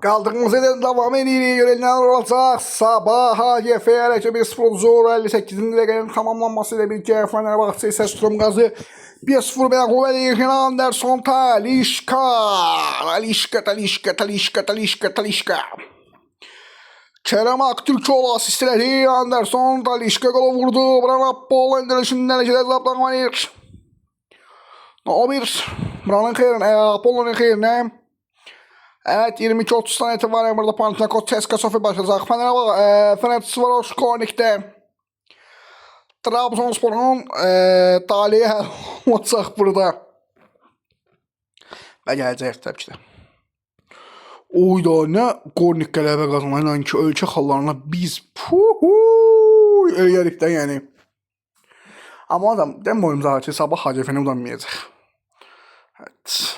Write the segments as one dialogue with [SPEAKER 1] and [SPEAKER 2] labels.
[SPEAKER 1] Kaldığımız yerden devam ediyor. Görenler olacak. Sabah HGF Erece 1-0 zor 58. dakikaların tamamlanmasıyla birlikte Fenerbahçe ise Sturm Gazı 1-0 berabere ediyor. Anderson Talisca. Kerem Aktürkoğlu asistleri. Anderson Talisca golü vurdu. Brana Paul Ender'in derecede zaplanmayır. No 1. Bran'ın xeyrine, Paul'un xeyrine. Evet 22-30'dan itibaren burada Panathinaikos CSKA Sofya başlayacak. Fenerbahçe Kornik'te Trabzonspor'un talihi olacak burada. Ve gelecek tabii ki de. Oyda ne Kornik qələbə qazanayla ki ölkə xallarına biz eləyərikdən yəni. Amma adam demoyum zaten ki sabah HGF-ni udanmayacaq. Evet.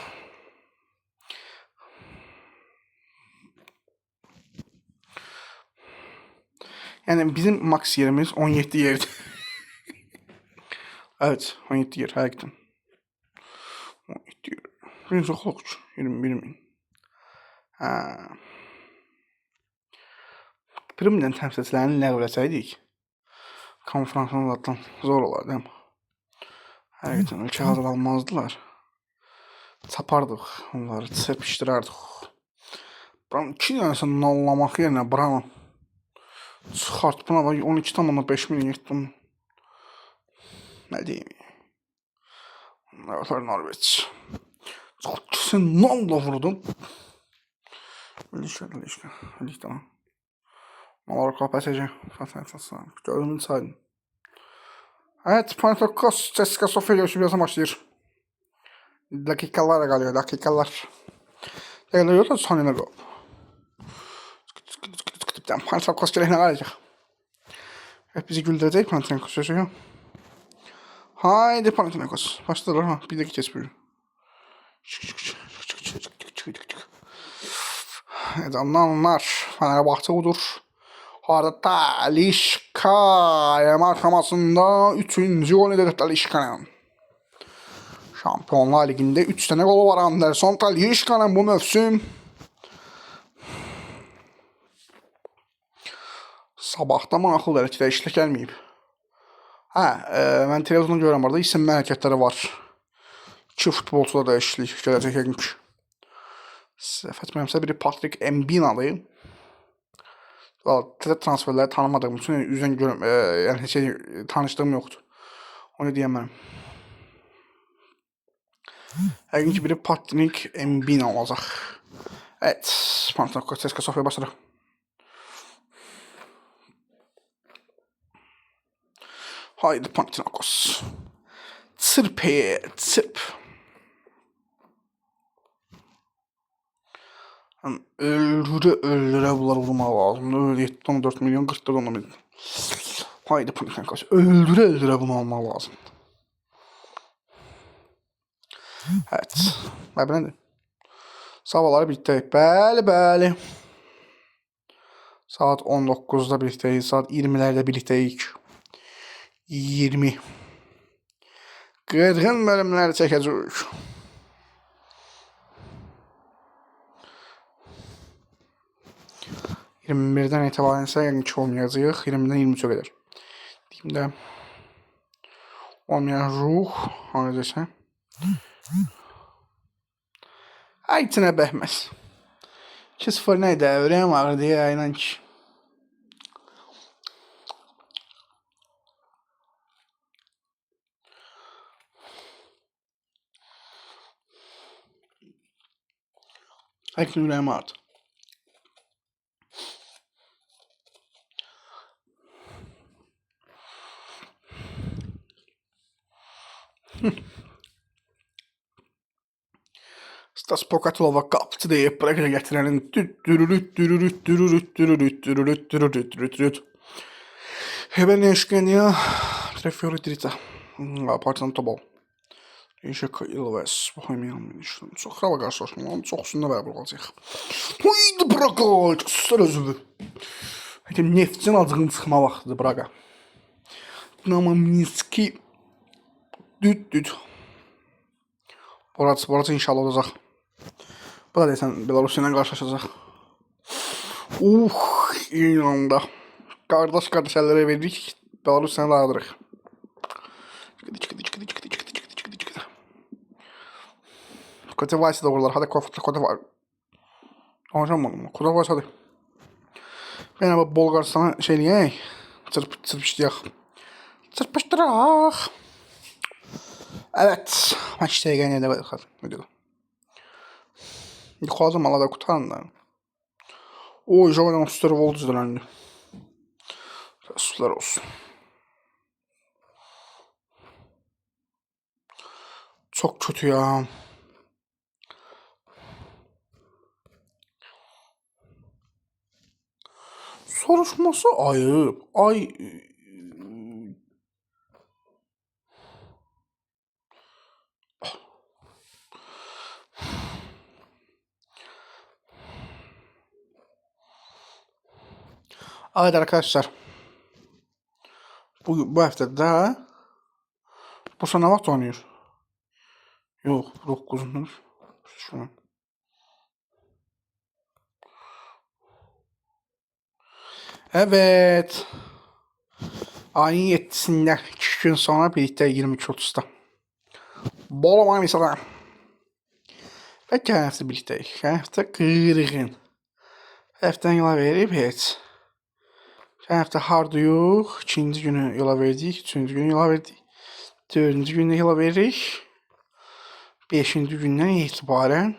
[SPEAKER 1] Yani bizim max yerimiz 17 yerdi. Evet 17 yer hakikaten. 17 yer. Bir sokuluk 21 min. Primdən təmsilçilərini ləğv etsəydik konferansın zaten zor olardı değil mi? Hakikaten ölçü hazır almazdılar. Çapardıq onları, çırpışdırardıq. Buranın 2 tanesini nallamaq yerinə buranın çıxart buna bak 12,5 milyon yetdim. Ne diyeyim? Evet Norveç. Çok kesin nalla vurdun. İlişki. Tamam. Malaga PSG. Gördüğümün saydım. Evet Panathinaikos CSKA Sofya görüşü birazdan başlayır. Dakikalar geliyor dakikalar. Geliyor da sonuna gol. Panathinaikos gelene gelecek. Hep bizi güldürecek Panathinaikos yaşıyor. Haydi Panathinaikos. Başladılar ha. Bir dakika kes buyurun. Evet anlar. Fenerbahçe budur. Harada Talisca markamasında 3. gol edildi Talisca'nın. Şampiyonlar Ligi'nde 3 tane golü var Anderson Talisca'nın bu mövsüm. Sabahda maraqlı dəyişiklik gəlməyib. Mən televizyonda görürəm orada isim hərəkətləri var. 2 futbolçuda dəyişiklik gələcək yəqin ki. Səhv etmirəmsə biri Patrick Mbinalı. Təzə transferləri tanımadığım üçün üzdən görüm, yəni heç tanışdığım yoxdur. Onu deyəmərəm. Yəqin ki biri Patrick Mbina olacaq. Evet, Panathinaikos CSKA Sofya başladı. Haydi Panathinaikos. Çırp. Öldüre bunları vurmaq lazımdır. 7-14 milyon 40-10 milyon. Haydi Panathinaikos. Öldüre bunu almaq lazım. Evet. Bəli. Sabahları birlikteyiz. Bəli. Saat 19'da birlikteyiz. Saat 20'lerde birlikteyiz. 20. Qırğın bölümləri çəkəcəyik. ...21'den itibaren ise yani 2 olmayacaq. 20'den 23'e kadar. Deyim də... Olmayan ruh... Onu desəm... Aytına bəhməz. 2-0 neydi? Ürəyim ağrıdı ya inan ki. Aytına ürəyim ağrıdı. Stas Pokatilova kaptı deyip bırakır getirenin Hemen eşkeniya Treffiori Drita Partizan Tobol Eşek Ilves Bohemian Çok hava karşılaşmalarının çoxsunda beraber olacaq. Haydi Braga Çüstər özüdür. Həkim Neftin acığını çıxma vaxtıdır Braga. Dinamo Minski Düt Borat inşallah olacaq. Bu da deyəsən Belarus ilə qarşılaşacaq. İyi anda. Kardeş ellere verdik. Belarus seni dağıdırıq. Çıkıdı. Kote da buralar. Hadi kote var. Alacağım bunu. Kote var hadi. Ben ama Bulgaristan'a şey niye? Çırpıştıraq. Çırpıştıraq. Evet. Maçta yine de bakalım. Videoda. Yukarıda malada kutanlar. O Jovan Oster Volds'dan önce. Resuller olsun. Çok kötü ya. Soruşması ayıp. Evet arkadaşlar. Bu hafta da bu sene vaxt oynuyor. Yok 9'undur. Şunu. Evet. Ayın 7'sinde 2 gün sonra birlikte 22.30'da. Bol Manisa'da. Ve kendisi birlikte. Hafta kırgın. Haftan yola verip hiç. Hafta harduyuq. 2-ci günü yola verdik. 3-cü günü yola verdik. 4-cü günü yola veririk. 5-ci gündən etibarən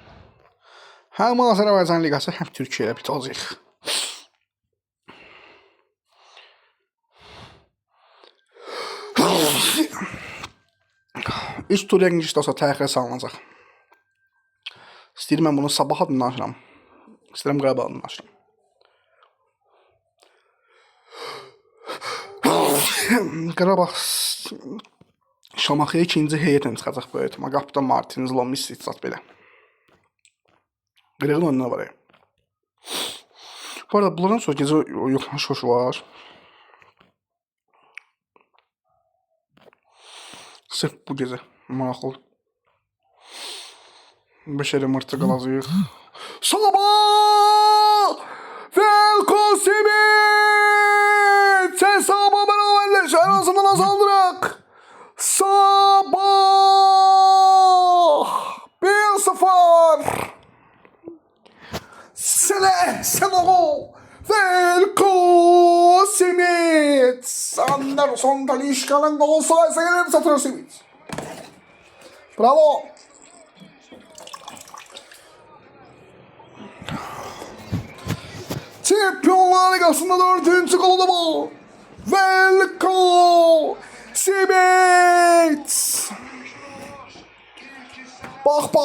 [SPEAKER 1] həm Azərbaycan Liqası, həm Türkiyədə bitəcək. İlk tur İngilizcə olsa təxirə salınacaq. İstəyirəm mən bunu sabah adını açıram. İstəyirəm Qarabağ adını açıram. Qarabağ Şamaxıya ikinci heyətlə çıxacaq bu ehtimal. Qapıda Martins, Lomis, İtsat belə. Qırığın önünə var ya. Bu arada bundan sonra gecə yoxlanış var. Sırf bu gecə. Maraqlı. Beşeri mırtı qalacaq. Sabah! Velko Simit! Sen sabah beraberle en azından azaldıraq. Sabah! 1-0! Sen o Velko Simit! Anderson Talişka'nın gol sayısı gelir satır Simit. Bravo! Şampiyonlar Ligası'nda 4. golü da bu. Velko Simit. Bak.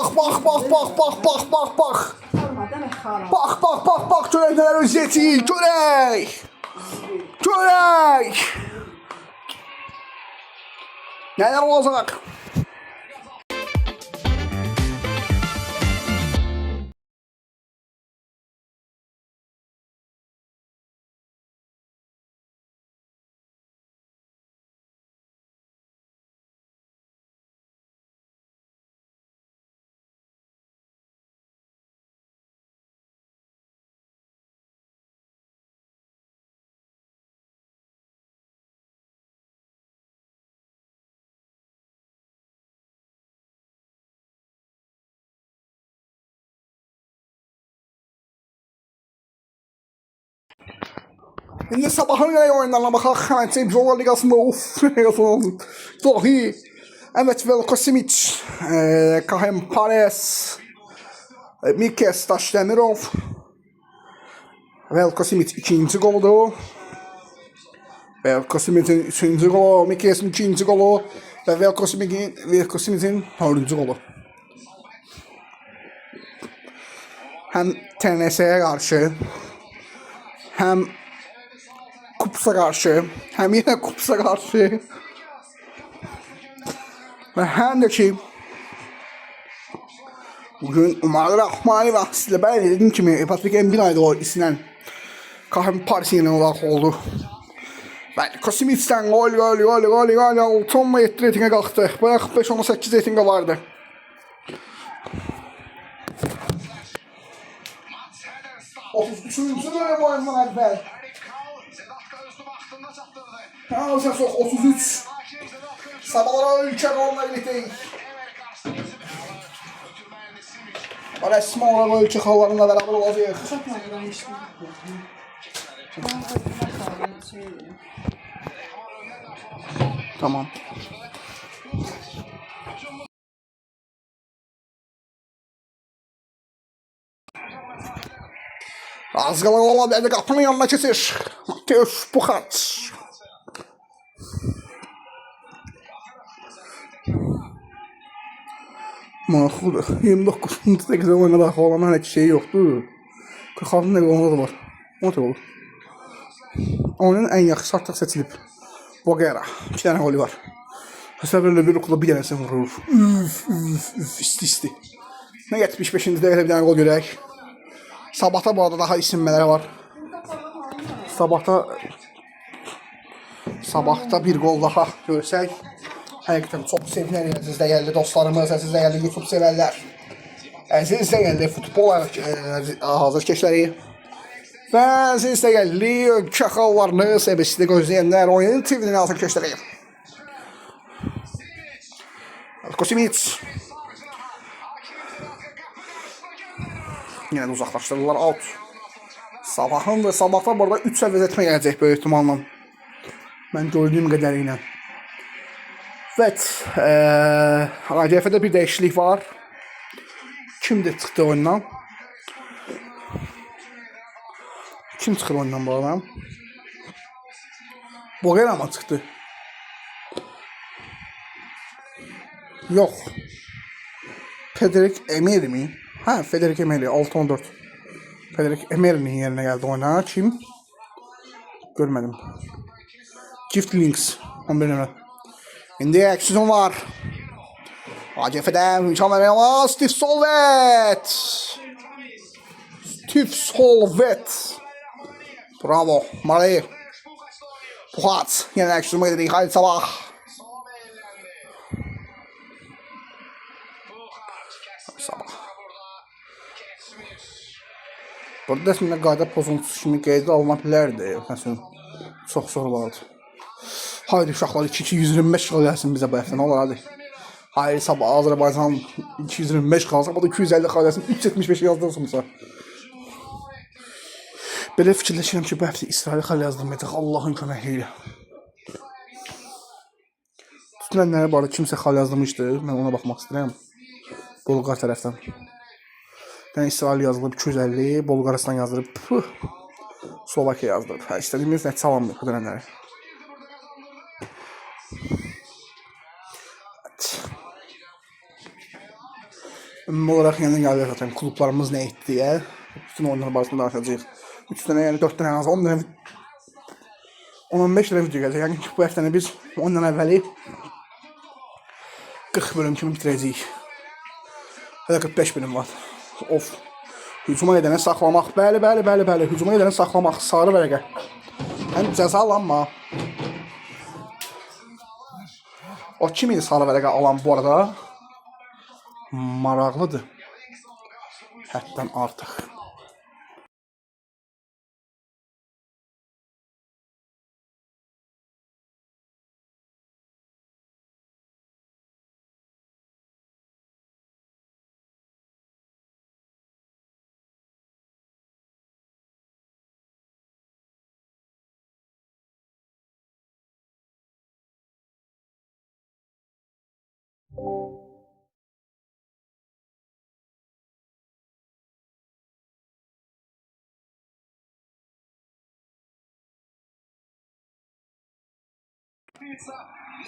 [SPEAKER 1] Bak görək nələr özləyəcək. Görək. Nələr olacaq? İndi sabahın gələk oyunlarına baxaq. Həmən Çempionlar Liqasında çok iyi. Evet, Velko Simit, Kahem Pares, Mikes Taşdemirov. Velko Simit 2. golüdür. Velko Simit'in 3. golü, Mikes'in 2. golü ve Velko Simit'in 4. golü. Hem TNS'ye karşı, hem Kups'a karşı, hem yine Kups'a karşı ve hem de ki bugün Umar Rahmani ve sizle ben dediğim kimi Patrick Mbinay'da o isinden Kahem Paris'in olarak oldu. Velko Simit'ten gol Alton ve 7 reytinge kalktı. Bırak 5-18 reytinge vardı. 33-cü bölüm oyundan əvvəl. Alsa sox 33. Sabahlara ülke roluna birlikteyiz. Resmi olarak ülke kollarında beraber olacağız. Tamam. Az kalan olan beni kapının yanına kesir. Mateusz Puchac. Maraqlıdır. 29-cu dəqiqədə oyuna daxil olan hələ ki şey yoxdur. 46 dəqiqə onda da var. O da olur. Oyunun ən yaxşısı artıq seçilib. Boğera. 2 dənə golü var. Həsəblərlə bir kluba bir dənəsi vurur. İsti. Nə 75-ci dəqiqədə bir dənə gol görək. Sabahda bu arada daha isinmələri var. Sabahda bir gol daha görsək. Həqiqətən çox sevinərik əziz dəyərli dostlarımız, əziz dəyərli YouTube sevərlər. Əziz dəyərli futbol hazırkeşləri və əziz dəyərli ölkə xallarını sevgili gözləyənlər, oyunun TV'nin hazırkeşləri. Kosimic. Yenə də uzaqlaşdırırlar, out. Sabahda burada 3 əvəz etmə gələcək böyük ihtimalla. Mən gördüyüm qədərilə. Evet, AGF'de bir değişiklik var. Kimdir çıktı oyundan? Kim çıkır oyundan bu adam? Boğera mı çıktı? Yok. Federic Emery mi? Ha, Federic Emery 6-14. Federic Emery'nin yerine geldi oyuna. Kim? Görmedim. Gift Links 11 numara. Şimdi aksiyon var. AGF'den mükemmel ama Steve Solvet. Bravo. Mali. Puhat. Yine aksiyona gidiyor. Haydi Sabah. Burada əslində qayda pozuntusu kimi qeydə alına bilərdi. Məsələn, çox soru vardı. Haydi uşaqlar 225 qal gəlsin bizə bu həftə, nə olar hadi. Haydi Sabah Azərbaycan 225 qalsa, bu da 250 qal gəlsin, 375 yazdırsınsa. Belə fikirləşirəm ki, bu həftə İsrail xal yazdırmayacaq, Allahın köməkliyi ilə. Tütünənlərə bu arada kimsə xal yazdırmışdı, mən ona baxmaq istəyirəm. Bolqar tərəfdən. Yəni İsrail yazılıb 250, Bolqaristan yazılıb, Slovakiya yazdırıb. Hə, istədiyimiz nəticə alamıyor bu dönəmləri. Ümumi olaraq yeniden gəldik zaten klublarımız nə etdi deyə. Bütün oyunlar barəsində danışacağıq. 3 dənə, yəni 4 dənə, 10 dənə, 10-15 dənə video gələcək. Yəni bu həftəni biz 10 dənə əvvəli 40 bölüm kimi bitirəcəyik. Hələ 45 bölüm var. Of. Hücuma edəni saxlamaq. Bəli. Hücuma edəni saxlamaq. Sarı vərəqə. Yəni cəzalanma. O kim idi sarı vərəqə alan bu arada? Maraqlıdır. Həddən artıq.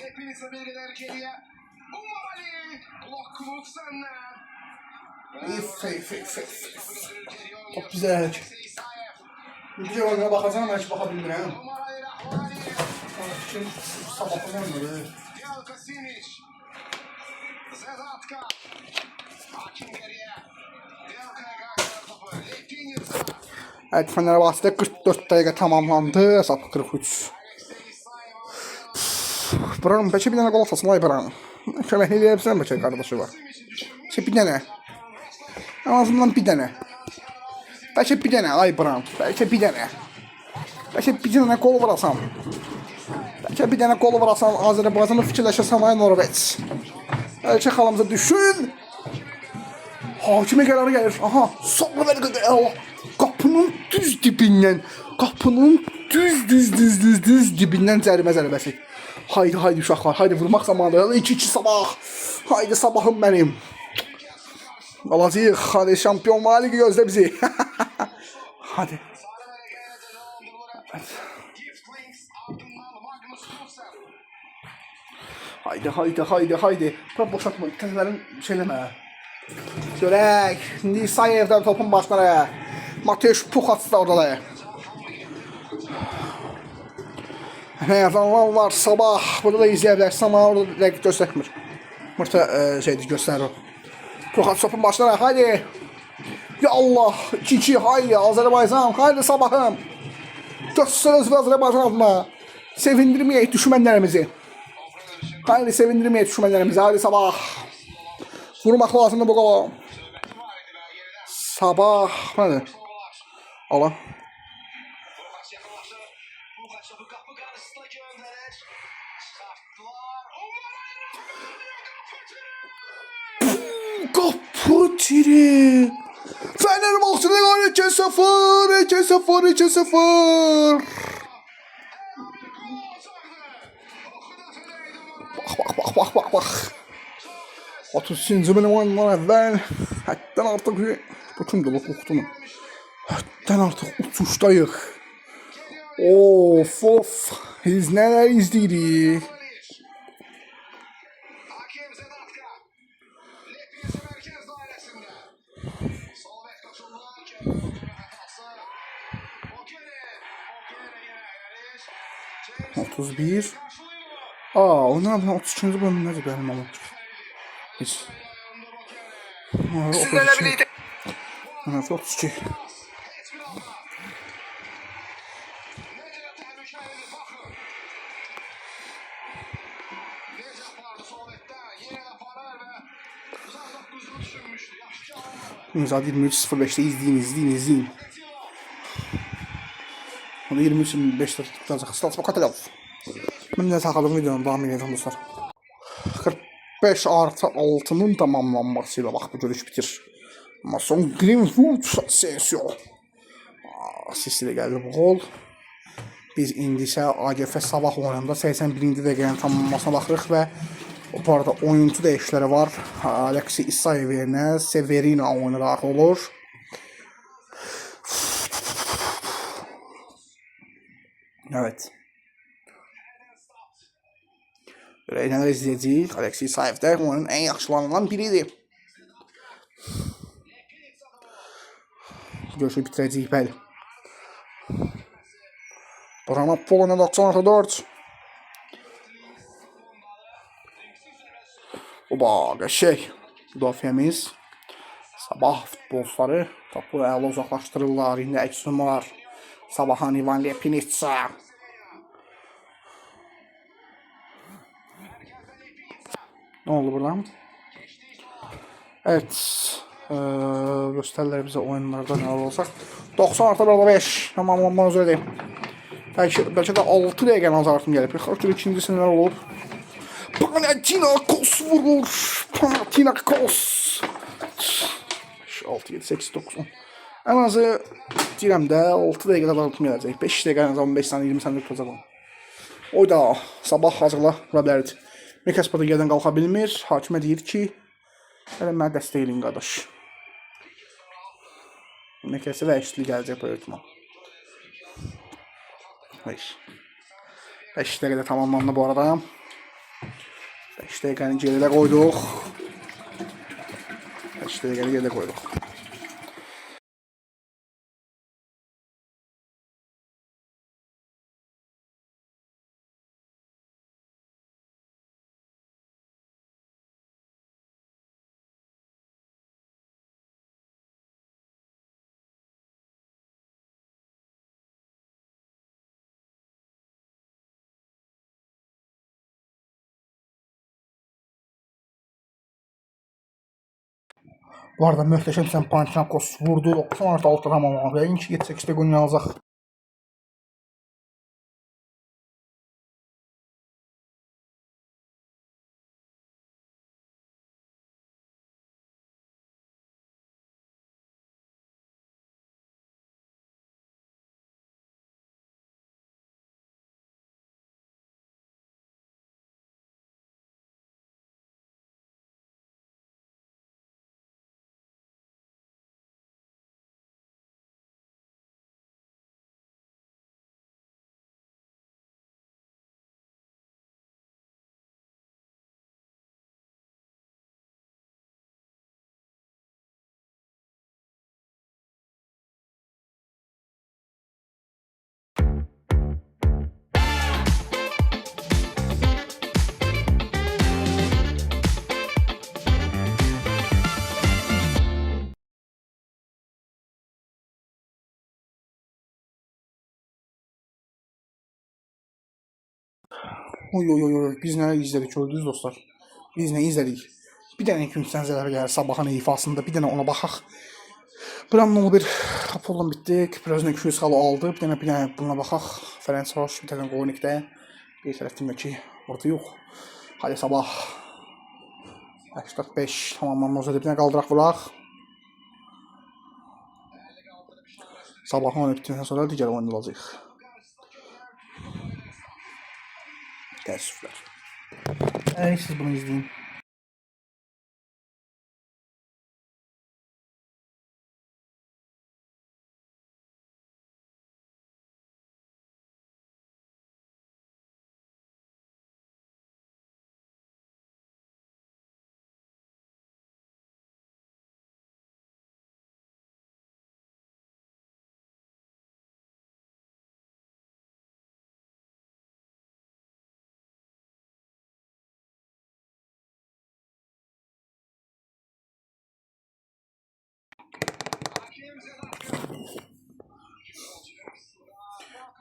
[SPEAKER 2] Hepinize bilgiler geriye. Umali. Blok senden.
[SPEAKER 1] Çok güzel. Güzel oyuna bakacağım, ben hiç bakabilmirəm. Şimdi sabahından böyle. Evet, Fenerbahçe'de 44 dakika tamamlandı. Hesap 43. Buranın belki bir tane gol atasın vay buranın. Köməkli eləyə belki kardeşi var. Bir tane. En azından bir tane. Bəlkə bir dənə, ay Brant, bəlkə bir dənə. Bəlkə bir dənə qol vurasan. Bəlkə bir dənə qol vurasan, Azərbaycanı fikirləşəsən, ay Norveç. Bəlkə xalımıza düşün. Hakimə qərarı gəlir. Aha, sonra belə qapının düz dibindən, qapının düz dibindən cərimə zərbəsi. Haydi uşaqlar, haydi vurmaq zamanıdır. 2-2 Sabah. Haydi Sabahım mənim. Alacağıq, hadi Şampiyonlar Ligi gözlə bizi. Hadi. Haydi. Bırak boşaltma, təzələrin şeyləmə. Görək, Nisayev'dən topun başları. Mateusz Puchac da oradadır. Ne yazanlar var, Sabah. Burada da izləyə bilərsiniz, ama orada dəqiq göstərmir. Mırta şeydir, göstərir o. Puchac topun başları, haydi. Ya Allah, 2-2, haydi Azərbaycan, haydi Sabahım. Göstəririz Azərbaycan adına. Sevindirməyək düşmənlərimizi. Haydi sevindirməyək düşmənlərimizi, haydi Sabah. Vurmaq lazımdır bu qola. Sabah, nədir? Allah. Kapı tiri. Fenerbahçe'de gol 2-0. Bak. 30. benim oyundan evvel. Həddən artıq bütün dolu qorxdum. Həddən artıq uçuşdayıq. Of. Biz nələr izləyirik. ...31... Ondan 32. bölüm nədir benim ama? Hiç. Sizlərlə birlikdə. 32. Saat 23.05'te izleyin. Onu 23.25'te tutacaq. Stats bu kadar olsun. Ben de takıldım videonun devam edeceğim dostlar. 45+6'nın tamamlanmasıyla bak bu görüş bitir. Mason Greenwood Asensio. Asistlə gəldi bu gol. Biz indi isə AGF Sabah oyununda 81-ci dəqiqənin tamamlanmasına baxırıq və bu arada oyuncu dəyişiklikləri var. Alexi İsayev yerinə Severino oyuna daxil olur. Evet. Reyneler izleyəcəyik. Alexi İsayev də oyunun ən yaxşılarından biridir. Görüşü bitirəcəyik bəli. Burhan Apollo'na 94. Oba, qəşək. Müdafiəmiz. Sabah futbolçuları topu əla uzaqlaşdırırlar. İndi əksimi var. Sabahan Ivan Lepinitsa. Ne oldu buradan? Evet. Gösterirler bize oyunlarda ne olursak. 90+5. Tamamlanma özür dileyim. Belki de 6 dəqiqə nazarətim gəlib. Xartır ikincisi nələr olub? Panathinaikos vurur. Panathinaikos. 6, 7, 8, 9, 10. En azı deyirəm də 6 dəqiqə nazarətim gələcək. 5 dəqiqə en azı 15 saniyə 20 saniyə tutacaq onu. O da sabah hazırla vura bilərdi. Mekas burada yerdən qalxa bilmir. Hakimə deyir ki, hələ mənə dəstək eləyin qardaş. Mekası və eşitli gələcək bu öğretmen. 5 dəqiqədə tamamlandı bu arada. 5 dəqiqəni geridə qoyduq. 5 dəqiqəni geridə qoyduq. Bu arada möhtəşəm sən Panathinaikos vurdu. 96 tamamladı. Yəqin ki 7-8-də gol alacaq. Oy, biz nə izlədik gördünüz dostlar. Biz nə izlədik? Bir dənə gün sənzələr gəlir sabahın ifasında, bir dənə ona baxaq. Buranın bir Apollon bitdi, Kiprozun 200 xalı aldı, bir dənə buna baxaq. Ferencvaroş bir dənə Qornikdə, bir tərəfdəki orada yox. Hadi sabah 85 tamamlanmaz bir dənə qaldıraq vuraq. Sabahın oyunu bitdikdən sonra digər oyun olacaq. Təəssüflər. Siz bunu izləyin.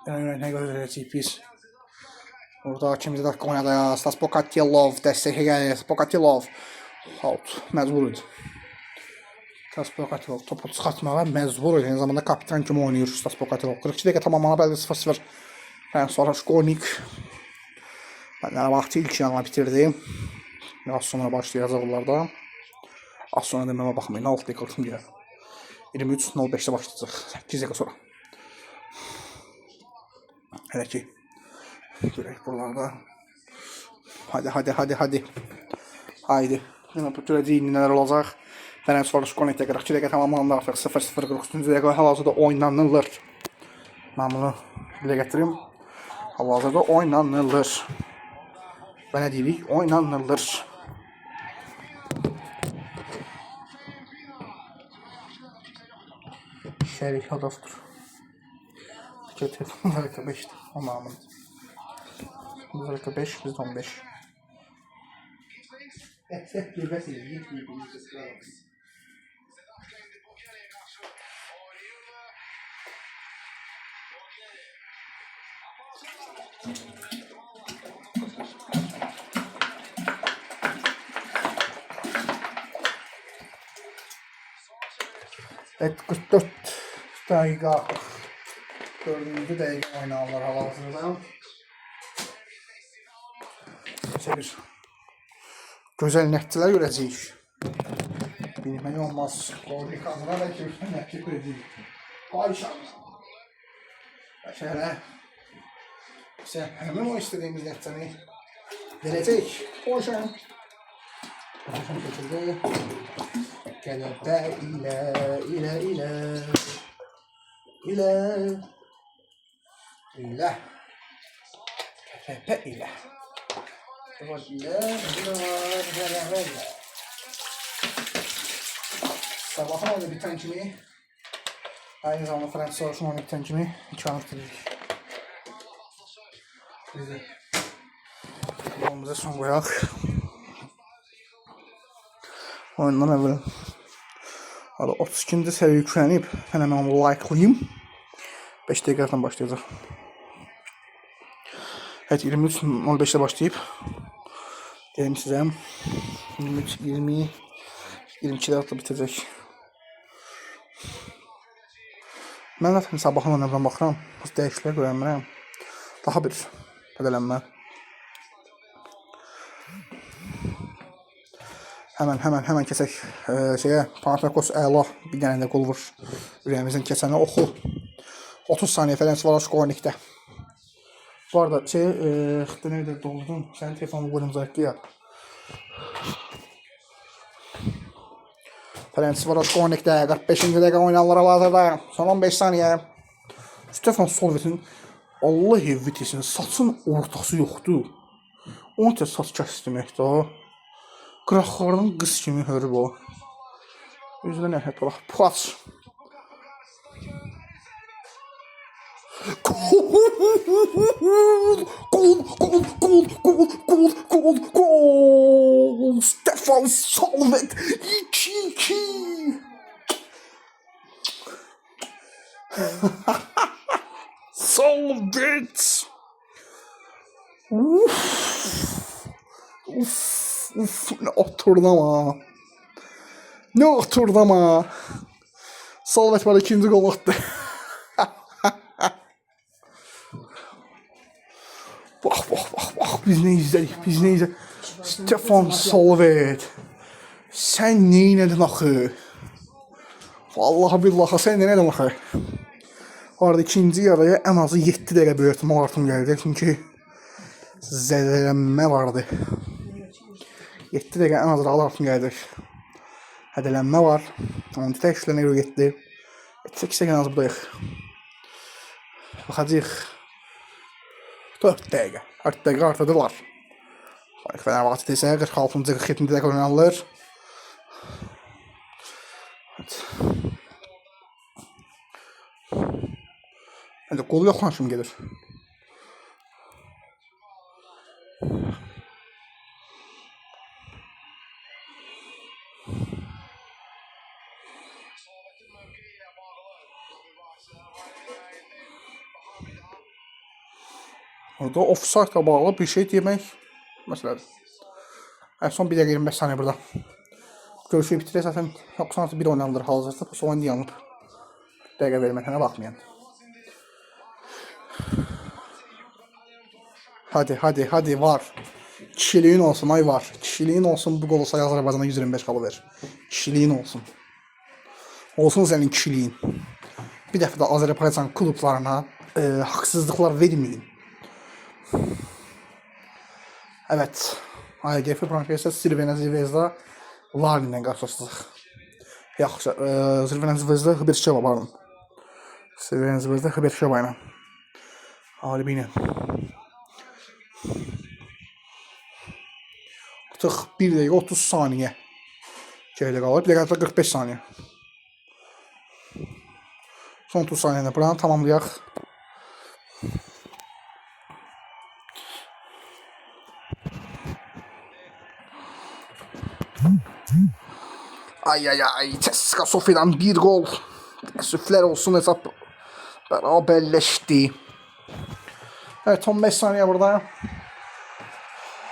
[SPEAKER 1] Ne görəcəyik biz? Orada kimdə dakika oynadı ya? Stas Pokatilov dəstək gəlir. Pokatilov out. Məcbur idi. Stas Pokatilov topu çıxartmağa məcbur idi. Aynı zamanda kapitan kimi oynayır Stas Pokatilov. 42 dəqiqə tamamlanıb 0-0. Ferencvaroş Qornik. Bənlər vaxtı ilk yanına bitirdi. Az sonra başlayacaq onlarda. Az sonra deməmə baxmayın. 6 dəqiqə kim gəlir? 23:05-də başlayacaq. 8 dəqiqə sonra. Hələ ki. Görək buralarda. Hadi. Haydi. Yine bu görəcəyik nələr olacaq. Ferencvaroş Qornikdə 42 dəqiqə tamamlandı artıq 0-0 43-cü dəqiqə hal-hazırda oynanılır. Mən bunu dilə gətirim. Hal-hazırda oynanılır. Və nə deyirik? Oynanılır. Şərik hadafdır. Müzərəkə 5'dir. O namın. Müzərəkə 5, biz 15. Hep gürbət edir. Evet, 44 dəqiqə 4-cü dəqiqə oynanılır hal-hazırda. Bir gözəl nəticələr görəcəyik. Bilmək olmaz. Qornik adına da gözəl nəticə görəcəyik. Ayşanla. Şəhərə bizə həmin o istədiyimiz nəticəni verəcək. Ayşan. Ayşan şəkildə qələbə ilə qələbə ilə Sabahın oyunu biten kimi aynı zamanda Ferencvaros'un oyunu biten kimi imkanı bitiririk. Biz de yolumuza son koyaq. Oyundan əvvəl 32-ci səviyyə yüklənib, mən onu likelayım. 5 dəqiqədən başlayacaq. Evet, 23:05'te başlayıp dedim size 23:20 22-də artıq bitəcək. Mən zaten sabahın oyunlardan baxıram. Dəyişikliklər görənmirəm. Daha bir bədələnmə. Həmən keçək şeyə. Panathinaikos əla bir dənə də qol vur. Ürəyimizin keçəni oxu. 30 saniyə Ferencvaroş Kornikdə. Bu arada nerede doldurdum? Senin telefonunu koydum zaten ya. Ferencvaroş Kornikdə 45-ci dəqiqə oynananlara hazırda. Son 15 saniyə. Stefan Solvet'in Allah evvitesinin saçın ortası yoxdur. Onun üçün saç kəsdirməkdir o. Qıraqlardan qız kimi hörüb o. Üzrə nəhət olaq. Puaç. Gol. Stefan Solvet 2-2. Solvet. Ne oturdu ama. Solvet bana ikinci gol attı. Bak. Biz ne izledik. Stefan Solvet. Sen neynedin axı? Vallahi billahi sen neynedin axı? Orada ikinci yarıya en azı 7 dəqiqə böyük ihtimal artım gəldi. Çünki zədələnmə vardı. 7 dəqiqə en az artım gəldi. Hədələnmə var. Onun təkişlərinə görə getdi. 8 dəqiqə en az buradayıq. Baxacaq. 4 dəqiqə. 4 dəqiqə artırdılar. Fenerbahçe isə 46-cı 47-ci dəqiqə oynanılır. Hadi qol yoxlanışım gelir. Orada offside-la bağlı bir şey demək məsələdir. Son 1 dəqiqə 25 saniyə burada. Görüşü bitirək, zaten 96-1 oynanılır hazırda. Bu oyun yanıb. Dəqiqə verməkənə baxmayan. Hadi var. Kişiliğin olsun ay var. Kişiliğin olsun bu golu sayı Azərbaycana 125 qalı ver. Kişiliğin olsun. Olsun senin kişiliğin. Bir dəfə də Azərbaycan klublarına haksızlıklar vermeyin. Evet. AGF Branşesi Crvena Zvezda Larnin'den qarşılaşdıq. Yaxşı, Crvena Zvezda Hıberşeva pardon. Crvena Zvezda Hıberşeva ilə. Halibi ilə. Artıq 1 dəqiqə 30 saniyə geridə qalır. 1 dəqiqə 45 saniyə. Son 30 saniyədə buranı tamamlayaq. Ay. Ceska Sofi'den bir gol. Süfler olsun hesap beraberleşti. Evet 15 saniye burada.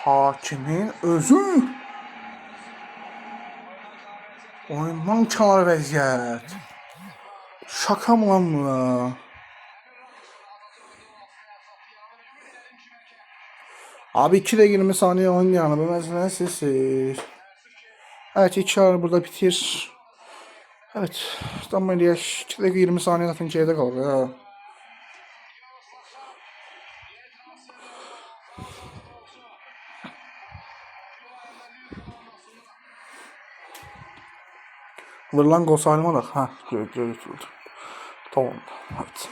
[SPEAKER 1] Hakimin özü. Oyundan kənar vəziyyət. Şaka mı lan bu? Abi 2 de 20 saniye oyun yani. Bu mesela siz. Evet 2 yarı burada bitir. Evet. Tam böyle 2 dakika 20 saniye zaten geride kalır ya. Vurulan gol sayılma da. Ha, gördük. Tamam. Evet.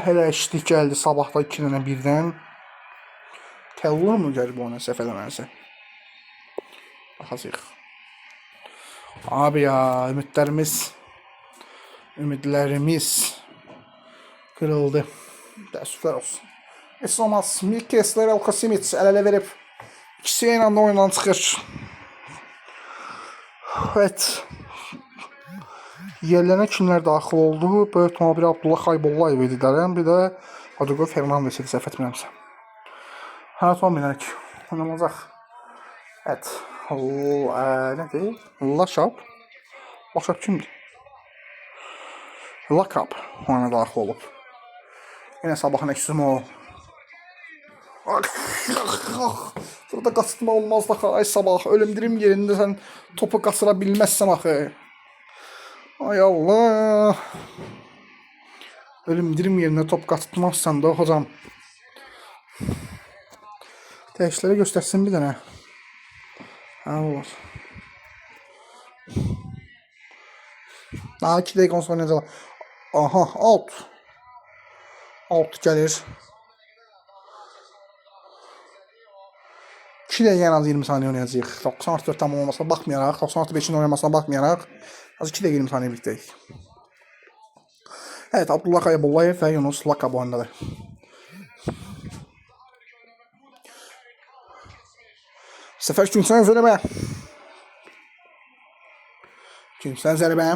[SPEAKER 1] Hələ eşitlik gəldi sabahda 2 dənə birdən. Təllur mu gəlib ona səhv eləməlisə? Baxacaq. Abi ya, ümidlərimiz kırıldı. Təəssüflər olsun. Heç olmaz. Mikesler Elkasimic əl-ələ verib. İkisi ilə də oyundan çıxır. Evet. Yerlerine kimler daxil oldu? Böyük ihtimal biri Abdullah Xaybollayev idi dərəm, bir də Rodrigo Fernandes idi səhv etmirəmsə. Hə, son minərək. Oynanacaq. Evet. Nedir? Laşab. Laşab kimdir? Lakab ona daxil olub. Yine sabahın eksimi o. Burada qaçırtma olmaz da ay sabah. Ölümdirim yerində sən topu qaçıra bilməzsən axı. Ay Allah. Ölümdirim yerində top qaçırtmazsan da hocam. Dəyişləri göstərsin bir dənə. Ha olur. Daha 2 dəqiqə sonra necə? Aha, out. Out gəlir. 2 dəqiqə en az 20 saniyə oynayacağıq. 90+4 tamam olmasına baxmayaraq, 90+5'in oynamasına baxmayaraq az 2 dəqiqə 20 saniyə birlikdəyik. Evet, Abdullah Qayabullayev və Yunus Lakab oyundadır. Səfər Günsən zərbə. Günsən zərbə.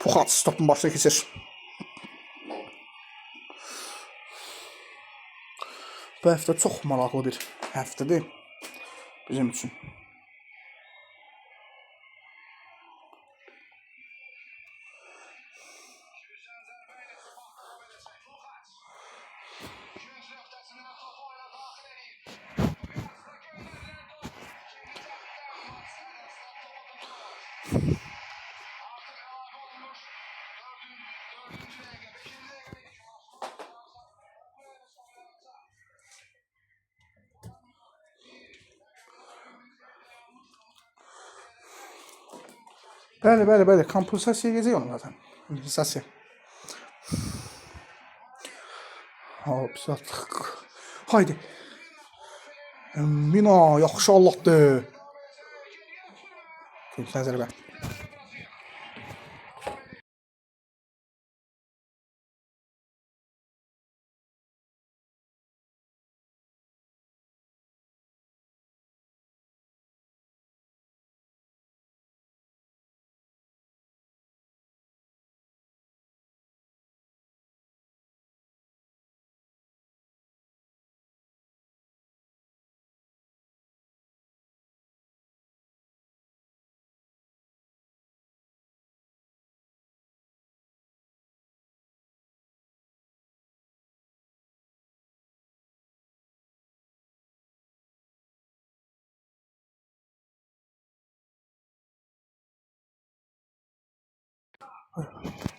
[SPEAKER 1] Puxat topun başına keçir. Bu həftə çox maraqlı bir həftədir bizim üçün. Bəli, kompensasiya gedəcək onu zaten. Kompensasiya. Hop, satıq. Haydi. Mina, yaxşı Allah'dır. Kimsən zərbə.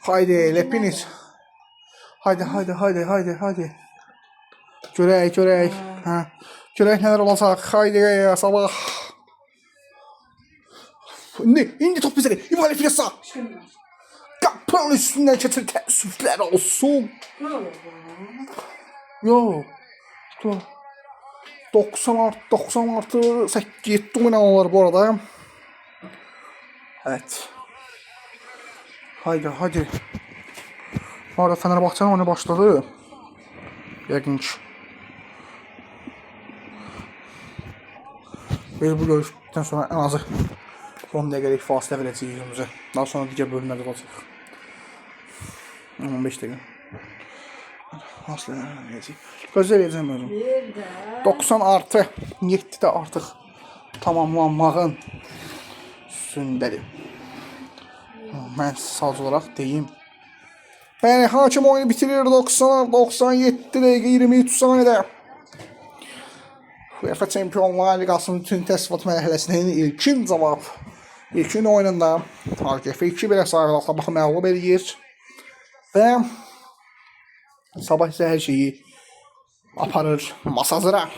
[SPEAKER 1] Haydi Lepiniz. Haydi. Görək. Ha. Görək nələr olacaq. Haydi sabah. İndi top bizə. İvan Lepinez sağ. Kapının üstündən keçir. Təəssüflər olsun. Yo. 90+8 oynadılar bu arada. Evet. Haydi. Bu arada Fenerbahçe'nin oyunu başladı. Yəqin ki. Biz bu görüşdən sonra en azı 10 dəqiqəlik fasilə verəcəyik yüzümüzə. Daha sonra digər bölümlərdə olacaq. 15 dəqiqə. Fasilə verəcəyik. Gözlə verəcəm özüm. 90+7'də artıq tamamlanmağın üstündədir. Mən sadece olarak deyim. Yani hakim oyunu bitirir 97 dəqiqə 23 saniyədə. UEFA Çempionlar Liqasının bütün təsdiqat mərhələsinin ilkin oyununda AGF 2-1 sayılarla Sabahı məğlub edir və Sabah isə hər şeyi aparır Masazıra.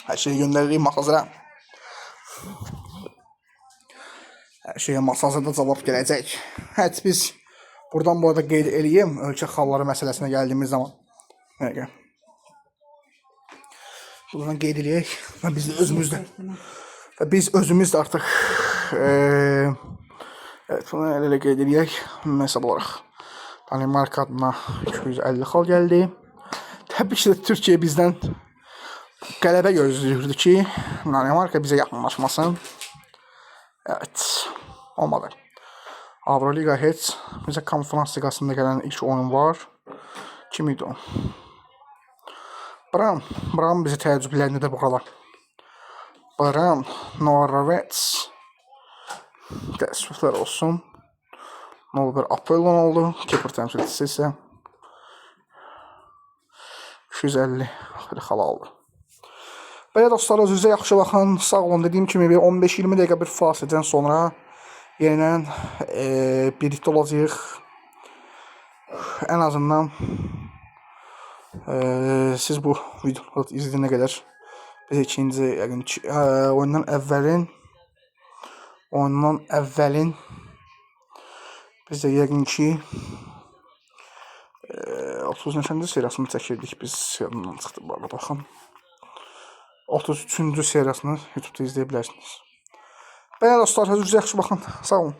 [SPEAKER 1] Hər şeyi göndəririk Masazıra. Hər şeyə Masazırda cavab gələcək. Hətta biz buradan bu arada qeyd eləyim ölkə xalları məsələsinə gəldiyimiz zaman. Buradan qeyd eləyək və biz özümüz də artıq evet, bunu elə qeyd eləyək məsəl olaraq. Danimarka adına 250 xal gəldi. Təbii ki də Türkiyə bizdən qələbə gözləyirdi ki, Danimarka bizə yaxınlaşmasın. Evet, olmadı. Avroliga heç bizə konferans liqasında gələn ilk oyun var. Kim idi o? Bram bizi təəccübləndirdi bu kadar. Baran Noravets. Təəssüflər olsun. 01 Apollon oldu. Keeper təmsilçisi isə 250 xalaldır. Belə dostlar, özünüzə yaxşı baxın. Sağ olun. Dediyim kimi 15-20 dəqiqə bir fasilədən sonra yenilən birlikdə olacağıq. Ən azından siz bu videoları izləyənə qədər biz ikinci oyundan əvvəlin biz də yəqin ki 30 neçənci seriyasını çəkirdik biz, yadımdan çıxdı bu arada, baxın. 33-cü seriyasını YouTube'da izləyə bilərsiniz. Belə dostlar, özünüzə yaxşı baxın. Sağ olun.